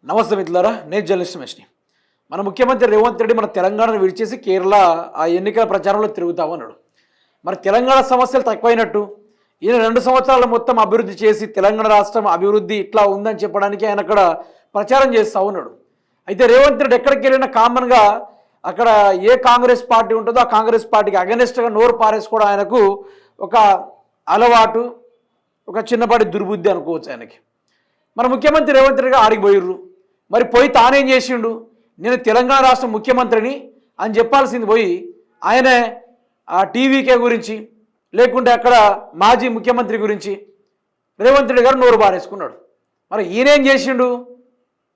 నమస్తే మిత్రులారా, నేను జర్నలిస్ట్ మనిషిని. మన ముఖ్యమంత్రి రేవంత్ రెడ్డి మన తెలంగాణను విడిచేసి కేరళ ఆ ఎన్నికల ప్రచారంలో తిరుగుతామన్నాడు. మరి తెలంగాణ సమస్యలు తక్కువైనట్టు ఈయన 2 సంవత్సరాలు మొత్తం అభివృద్ధి చేసి తెలంగాణ రాష్ట్రం అభివృద్ధి ఇట్లా ఉందని చెప్పడానికి ఆయన అక్కడ ప్రచారం చేస్తూ ఉన్నాడు. అయితే రేవంత్ రెడ్డి ఎక్కడికి వెళ్ళినా కామన్గా అక్కడ ఏ కాంగ్రెస్ పార్టీ ఉంటుందో ఆ కాంగ్రెస్ పార్టీకి అగెనిస్ట్గా నోరు పారేసుకోవడం ఆయనకు ఒక అలవాటు, ఒక చిన్నపాటి దుర్బుద్ధి అనుకోవచ్చు ఆయనకి. మన ముఖ్యమంత్రి రేవంత్ రెడ్డి ఆడికి పోయిర్రు. మరి పోయి తానేం చేసిండు, నేను తెలంగాణ రాష్ట్ర ముఖ్యమంత్రిని అని చెప్పాల్సింది పోయి ఆయనే ఆ టీవీకే గురించి లేకుంటే అక్కడ మాజీ ముఖ్యమంత్రి గురించి రేవంత్ రెడ్డి గారు నోరు బారేసుకున్నాడు. మరి ఈయనేం చేసిండు,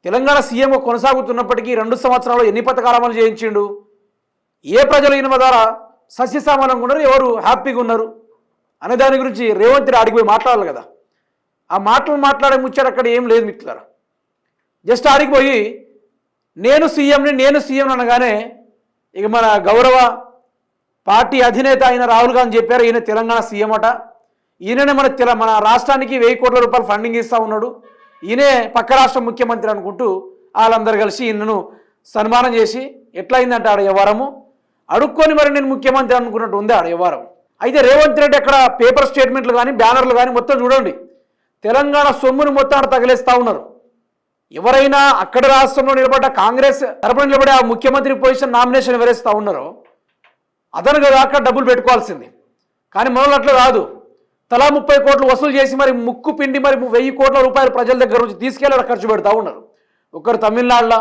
తెలంగాణ సీఎంగా కొనసాగుతున్నప్పటికీ 2 సంవత్సరాలు ఎన్ని పథకాలు అమలు చేయించిండు, ఏ ప్రజలు ఈయన ద్వారా సస్యశ్యామలంగా ఉన్నారు, ఎవరు హ్యాపీగా ఉన్నారు అనే దాని గురించి రేవంత్ రెడ్డి ఆడికి పోయి మాట్లాడాలి కదా. ఆ మాటలు మాట్లాడే ముచ్చాడు అక్కడ ఏం లేదు మిత్రులారా. జస్ట్ ఆడికి పోయి నేను సీఎం అనగానే ఇక మన గౌరవ పార్టీ అధినేత అయిన రాహుల్ గాంధీ చెప్పారు ఈయన తెలంగాణ సీఎం అట, ఈయననే మన రాష్ట్రానికి 1000 కోట్ల రూపాయలు ఫండింగ్ ఇస్తూ ఉన్నాడు, ఈయనే పక్క రాష్ట్ర ముఖ్యమంత్రి అనుకుంటూ వాళ్ళందరూ కలిసి ఈయనను సన్మానం చేసి ఎట్లయిందంటే ఆడ వ్యవహారము అడుక్కొని మరి నేను ముఖ్యమంత్రి అనుకున్నట్టు ఉంది ఆడ వ్యవహారం. అయితే రేవంత్ రెడ్డి అక్కడ పేపర్ స్టేట్మెంట్లు కానీ బ్యానర్లు కానీ మొత్తం చూడండి, తెలంగాణ సొమ్మును మొత్తం ఆడ తగిలేస్తూ ఉన్నారు. ఎవరైనా అక్కడ రాష్ట్రంలో నిలబడ్డ కాంగ్రెస్ తరపున నిలబడే ఆ ముఖ్యమంత్రి పొజిషన్ నామినేషన్ ఎవరేస్తూ ఉన్నారో అతను దాకా డబ్బులు పెట్టుకోవాల్సింది. కానీ మనలో అట్లా కాదు, తలా 30 కోట్లు వసూలు చేసి మరి ముక్కు పిండి మరి 1000 కోట్ల రూపాయలు ప్రజల దగ్గర నుంచి తీసుకెళ్ళి ఖర్చు పెడతా ఉన్నారు. ఒకరు తమిళనాడులో,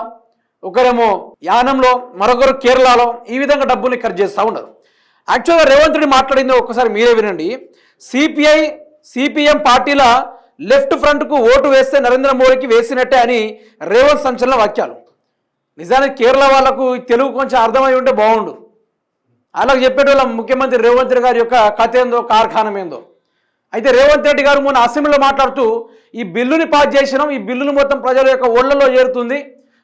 ఒకరేమో యానంలో, మరొకరు కేరళలో, ఈ విధంగా డబ్బుల్ని ఖర్చు చేస్తూ ఉన్నారు. యాక్చువల్గా రేవంత్ రెడ్డి మాట్లాడిందో ఒక్కసారి మీరే వినండి. సిపిఎం పార్టీల లెఫ్ట్ ఫ్రంట్కు ఓటు వేస్తే నరేంద్ర మోడీకి వేసినట్టే అని రేవంత్ సంచలన వాక్యాలు. నిజానికి కేరళ వాళ్లకు తెలుగు కొంచెం అర్థమై ఉంటే బాగుండు. అలాగే చెప్పేటోళ్ళ ముఖ్యమంత్రి రేవంత్ రెడ్డి గారి యొక్క కథ ఏందో, కార్ఖానం ఏందో. అయితే రేవంత్ రెడ్డి గారు మొన్న అసెంబ్లీలో మాట్లాడుతూ ఈ బిల్లుని పాస్ చేసినాం, ఈ బిల్లును మొత్తం ప్రజల యొక్క ఓళ్లలో చేరుతుంది,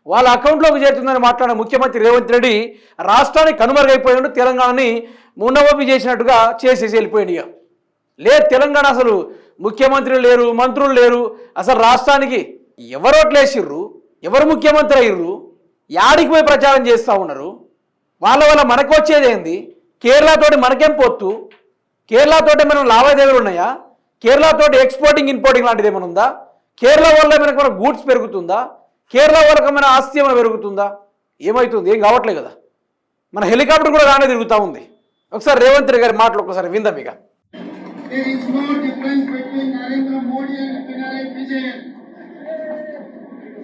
వాళ్ళ అకౌంట్లోకి చేరుతుందని మాట్లాడిన ముఖ్యమంత్రి రేవంత్ రెడ్డి రాష్ట్రానికి కనుమరుగైపోయాడు, తెలంగాణని మున్నవోపి చేసినట్టుగా చేసేసి వెళ్ళిపోయాడు. ఇక లేదు తెలంగాణ అసలు ముఖ్యమంత్రులు లేరు, మంత్రులు లేరు, అసలు రాష్ట్రానికి ఎవరు ఓట్లేసిర్రు, ఎవరు ముఖ్యమంత్రి అయ్యారు, యాడికి పోయి ప్రచారం చేస్తూ ఉన్నారు, వాళ్ళ వల్ల మనకు వచ్చేది ఏంది, కేరళతోటి మనకేం పొత్తు, కేరళతోటి మనం లావాదేవీలు ఉన్నాయా, కేరళతోటి ఎక్స్పోర్టింగ్ ఇన్పోర్టింగ్ లాంటిది ఏమైనా ఉందా, కేరళ వల్ల మనకు మన గూడ్స్ పెరుగుతుందా, కేరళ వాళ్ళకి మన ఆస్తి ఏమైనా పెరుగుతుందా, ఏమవుతుంది, ఏం కావట్లేదు కదా. మన హెలికాప్టర్ కూడా రానే తిరుగుతూ ఉంది. ఒకసారి రేవంత్ రెడ్డి గారి మాటలు ఒకసారి విందాం. ఇక There is no difference between Narendra Modi and Pinarayi Vijayan.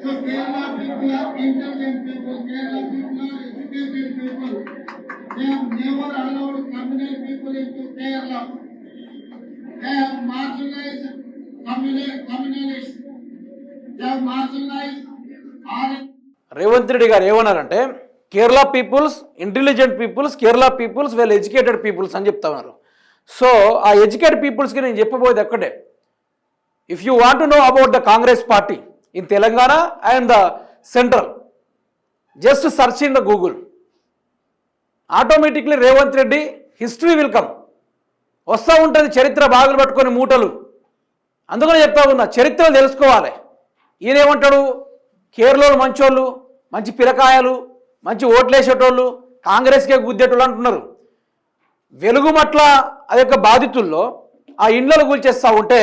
So Kerala people are intelligent people, Kerala people are educated people. They have never allowed communal people into Kerala. They have marginalized communalists. They have marginalized Revanth Reddy గారు ఏమన్నారంటే Kerala peoples intelligent peoples, Kerala peoples well educated peoples అని చెప్తా ఉన్నారు. So ఆ educated పీపుల్స్కి నేను చెప్పబోయేది ఒక్కటే, if you want to know about the Congress party in Telangana and the central, just search in the Google, automatically Revanth Reddy history will come, వస్తూ ఉంటుంది చరిత్ర బాగులు పట్టుకొని మూటలు. అందుకనే చెప్తా ఉన్నా, చరిత్రలు తెలుసుకోవాలి. ఈయన ఏమంటాడు, కేరళలో మంచోళ్ళు, మంచి పిరకాయలు, మంచి ఓట్లేసేటోళ్ళు, కాంగ్రెస్కే గుద్దేటోళ్ళు అంటున్నారు. వెలుగుమట్ల ఆ యొక్క బాధితుల్లో ఆ ఇండ్లను కూల్చేస్తూ ఉంటే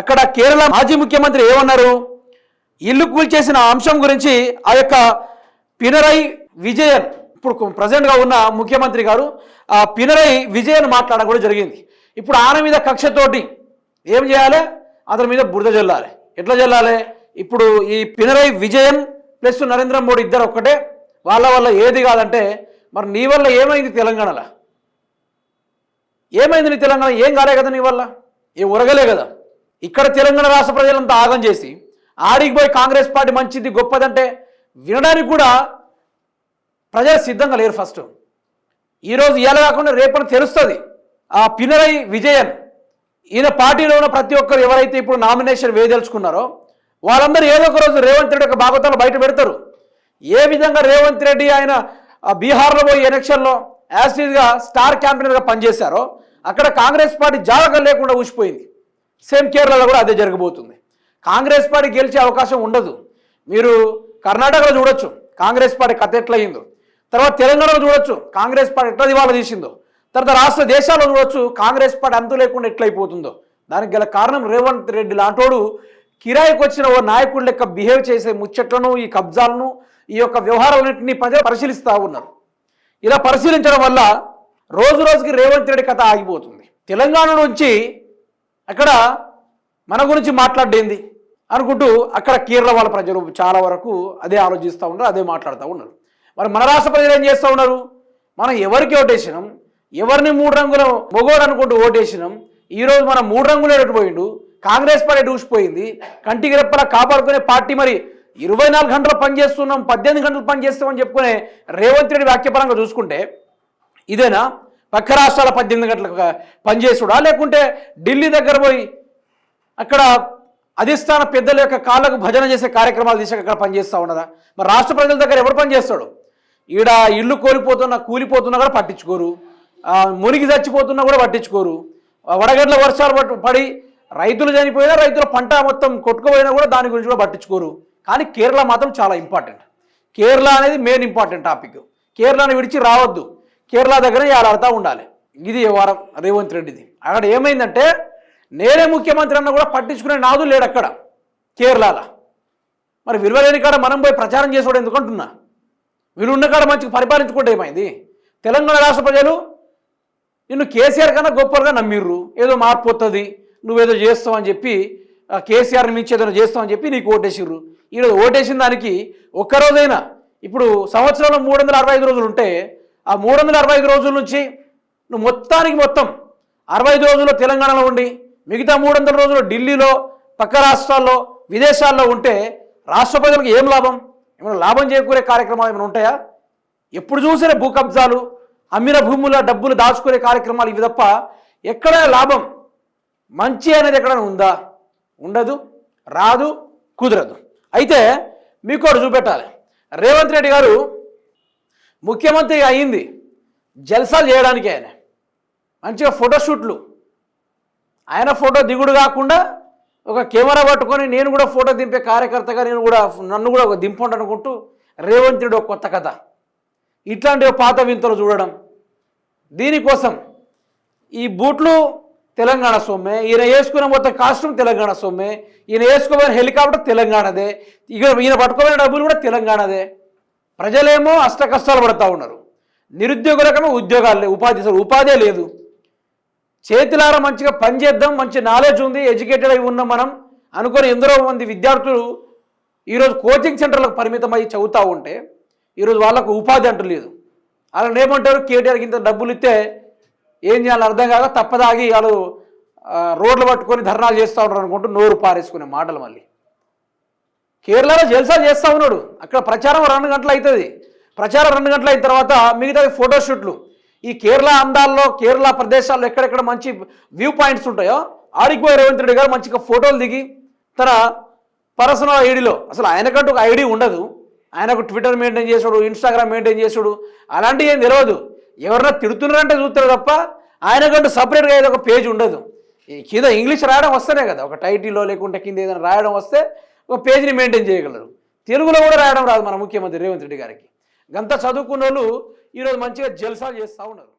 అక్కడ కేరళ మాజీ ముఖ్యమంత్రి ఏమన్నారు, ఇల్లు కూల్చేసిన అంశం గురించి ఆ యొక్క పినరయి విజయన్, ఇప్పుడు ప్రజెంట్గా ఉన్న ముఖ్యమంత్రి గారు ఆ పినరయి విజయన్ మాట్లాడడం కూడా జరిగింది. ఇప్పుడు ఆయన మీద కక్షతోటి ఏం చేయాలి, అతని మీద బురద జల్లాలి. ఎట్లా జల్లాలి, ఇప్పుడు ఈ పినరయి విజయన్ ప్లస్ నరేంద్ర మోడీ ఇద్దరు ఒక్కటే, వాళ్ళ వల్ల ఏది కాదంటే మరి నీ వల్ల ఏమైంది తెలంగాణలో, ఏమైంది నీ తెలంగాణ, ఏం కాలే కదా నీ వల్ల, ఏం ఉరగలే కదా. ఇక్కడ తెలంగాణ రాష్ట్ర ప్రజలంతా ఆగం చేసి ఆడికి పోయి కాంగ్రెస్ పార్టీ మంచిది గొప్పదంటే వినడానికి కూడా ప్రజలు సిద్ధంగా లేరు. ఫస్ట్ ఈరోజు ఇలా కాకుండా రేపటి తెలుస్తుంది. ఆ పినరయి విజయన్ ఈయన పార్టీలో ఉన్న ప్రతి ఒక్కరు ఎవరైతే ఇప్పుడు నామినేషన్ వేయదలుచుకున్నారో వాళ్ళందరూ ఏదో ఒక రోజు రేవంత్ రెడ్డి యొక్క బాగోతాలు బయట పెడతారు. ఏ విధంగా రేవంత్ రెడ్డి ఆయన బీహార్లో పోయి ఎలక్షన్లో యాసిడ్గా స్టార్ క్యాంపెయినర్గా పనిచేశారో అక్కడ కాంగ్రెస్ పార్టీ జాగ్రత్త లేకుండా ఊసిపోయింది. సేమ్ కేరళలో కూడా అదే జరగబోతుంది. కాంగ్రెస్ పార్టీ గెలిచే అవకాశం ఉండదు. మీరు కర్ణాటకలో చూడొచ్చు కాంగ్రెస్ పార్టీ కథ ఎట్లా అయిందో, తర్వాత తెలంగాణలో చూడొచ్చు కాంగ్రెస్ పార్టీ ఎట్లా దివాలా తీసిందో, తర్వాత రాష్ట్ర దేశాల్లో చూడొచ్చు కాంగ్రెస్ పార్టీ అంతు లేకుండా ఎట్లయిపోతుందో. దానికి గల కారణం రేవంత్ రెడ్డి లాంటోడు కిరాయికి వచ్చిన ఓ నాయకుడి లెక్క బిహేవ్ చేసే ముచ్చట్లను, ఈ కబ్జాలను, ఈ యొక్క వ్యవహారాలన్నింటినీ ప్రజలు పరిశీలిస్తూ ఉన్నారు. ఇలా పరిశీలించడం వల్ల రోజు రోజుకి రేవంత్ రెడ్డి కథ ఆగిపోతుంది. తెలంగాణ నుంచి అక్కడ మన గురించి మాట్లాడేంది అనుకుంటూ అక్కడ కేరళ వాళ్ళ ప్రజలు చాలా వరకు అదే ఆలోచిస్తూ ఉన్నారు, అదే మాట్లాడుతూ ఉన్నారు. మరి మన రాష్ట్ర ప్రజలు ఏం చేస్తూ ఉన్నారు? మనం ఎవరికి ఓటేసినాం, ఎవరిని 3 రంగుల మొగోడు అనుకుంటూ ఓటేసినాం, ఈరోజు మనం 3 రంగులు ఎడకపోయిండు, కాంగ్రెస్ పార్టీ దూసిపోయింది, కంటికి రెప్పలా కాపాడుకునే పార్టీ మరి 24 గంటలు పనిచేస్తున్నాం, 18 గంటలు పనిచేస్తామని చెప్పుకునే రేవంత్ రెడ్డి వాక్యపరంగా చూసుకుంటే ఇదేనా పక్క రాష్ట్రాల 18 గంటలకు పనిచేసుడా, లేకుంటే ఢిల్లీ దగ్గర పోయి అక్కడ అధిష్టాన పెద్దల యొక్క కాళ్ళకు భజన చేసే కార్యక్రమాలు తీసాక అక్కడ పనిచేస్తూ ఉన్నదా? మరి రాష్ట్ర ప్రజల దగ్గర ఎవరు పనిచేస్తాడు? ఈడ ఇల్లు కోల్పోతున్నా కూలిపోతున్నా కూడా పట్టించుకోరు, మునిగి చచ్చిపోతున్నా కూడా పట్టించుకోరు, వడగడ్ల వర్షాలు పడి రైతులు చనిపోయినా, రైతుల పంట మొత్తం కొట్టుకుపోయినా కూడా దాని గురించి కూడా పట్టించుకోరు. కానీ కేరళ మాత్రం చాలా ఇంపార్టెంట్. కేరళ అనేది మెయిన్ ఇంపార్టెంట్ టాపిక్. కేరళని విడిచి రావద్దు, కేరళ దగ్గర ఏలాడుతూ ఉండాలి. ఇది వారం రేవంత్ రెడ్డిది. అక్కడ ఏమైందంటే నేనే ముఖ్యమంత్రి అన్న కూడా పట్టించుకునే నాదు లేడు అక్కడ కేరళలో. మరి విలువలేని కాడ మనం పోయి ప్రచారం చేసేవాడు ఎందుకంటున్నా? వీళ్ళున్న కాడ మంచిగా పరిపాలించుకుంటే ఏమైంది? తెలంగాణ రాష్ట్ర ప్రజలు నిన్ను కేసీఆర్ కన్నా గొప్పగా నమ్మిర్రు, ఏదో మార్పు వస్తుంది, నువ్వేదో చేస్తావని చెప్పి, కేసీఆర్ని మించి ఏదైనా చేస్తామని చెప్పి నీకు ఓటేసిర్రు. ఈరోజు ఓటేసిన దానికి ఒక్కరోజైనా, ఇప్పుడు సంవత్సరంలో 365 రోజులు ఉంటే ఆ 365 రోజుల నుంచి నువ్వు మొత్తం 65 రోజుల్లో తెలంగాణలో ఉండి మిగతా 300 రోజులు ఢిల్లీలో, పక్క రాష్ట్రాల్లో, విదేశాల్లో ఉంటే రాష్ట్ర ప్రజలకు ఏం లాభం? ఏమైనా లాభం చేకూరే కార్యక్రమాలు ఏమైనా ఉంటాయా? ఎప్పుడు చూసినా భూ కబ్జాలు, అమ్మిన భూముల డబ్బులు దాచుకునే కార్యక్రమాలు, ఇవి తప్ప ఎక్కడ లాభం మంచి అనేది ఎక్కడైనా ఉందా? ఉండదు, రాదు, కుదరదు. అయితే మీకు ఒకటి చూపెట్టాలి. రేవంత్ రెడ్డి గారు ముఖ్యమంత్రి అయింది జల్సాలు చేయడానికి. ఆయన మంచిగా ఫోటోషూట్లు, ఆయన ఫోటో దిగుడు కాకుండా ఒక కెమెరా పట్టుకొని నేను కూడా ఫోటో దింపే కార్యకర్తగా నన్ను కూడా ఒక దింపండి అనుకుంటూ రేవంత్ రెడ్డి ఒక కొత్త కథ. ఇట్లాంటి పాత వింతలు చూడడం. దీనికోసం ఈ బూట్లు తెలంగాణ సొమ్మే, ఈయన వేసుకున్న మొత్తం కాస్ట్యూమ్ తెలంగాణ సొమ్మే, ఈయన వేసుకోబోయిన హెలికాప్టర్ తెలంగాణదే, ఈయన పట్టుకోబోయిన డబ్బులు కూడా తెలంగాణదే. ప్రజలేమో అష్ట కష్టాలు పడుతూ ఉన్నారు. నిరుద్యోగులకేమో ఉద్యోగాలు, ఉపాధి లేదు. చేతిలారా మంచిగా పనిచేద్దాం, మంచి నాలెడ్జ్ ఉంది, ఎడ్యుకేటెడ్ అయి ఉన్నాం మనం అనుకొని ఎందరో మంది విద్యార్థులు ఈరోజు కోచింగ్ సెంటర్లకు పరిమితం అయ్యి చదువుతూ ఉంటే ఈరోజు వాళ్ళకు ఉపాధి అంటూ లేదు. వాళ్ళని ఏమంటారు? కేటీఆర్కి ఇంత డబ్బులు ఇస్తే ఏం చేయాలో అర్థం కాక తప్పదాగి వాళ్ళు రోడ్లు పట్టుకొని ధర్నాలు చేస్తూ ఉంటారు అనుకుంటూ నోరు పారేసుకునే మాటలు. మళ్ళీ కేరళలో జల్సాలు చేస్తూ ఉన్నాడు. అక్కడ ప్రచారం 2 గంటలు అవుతుంది. ప్రచారం 2 గంటలు అయిన తర్వాత మిగతా ఫోటోషూట్లు. ఈ కేరళ అందాల్లో, కేరళ ప్రదేశాల్లో ఎక్కడెక్కడ మంచి వ్యూ పాయింట్స్ ఉంటాయో ఆడికి పోయి రేవంత్ రెడ్డి గారు మంచిగా ఫోటోలు దిగి తన పర్సనల్ ఐడిలో, అసలు ఆయనకంటూ ఒక ఐడి ఉండదు, ఆయనకు ట్విట్టర్ మెయింటైన్ చేసాడు, ఇన్స్టాగ్రామ్ మెయింటైన్ చేసాడు, అలాంటివి ఏం తెలియదు. ఎవరన్నా తిడుతున్నారంటే చూస్తారు తప్ప ఆయనకంటూ సపరేట్గా ఏదో ఒక పేజ్ ఉండదు. కింద ఇంగ్లీష్ రాయడం వస్తేనే కదా, ఒక టైటిల్లో లేకుంటే కింద ఏదైనా రాయడం వస్తే ఒక పేజీని మెయింటైన్ చేయగలరు. తెలుగులో కూడా రాయడం రాదు మన ముఖ్యమంత్రి రేవంత్ రెడ్డి గారికి. గంత చదువుకున్న వాళ్ళు ఈరోజు మంచిగా జల్సాలు చేస్తూ ఉన్నారు.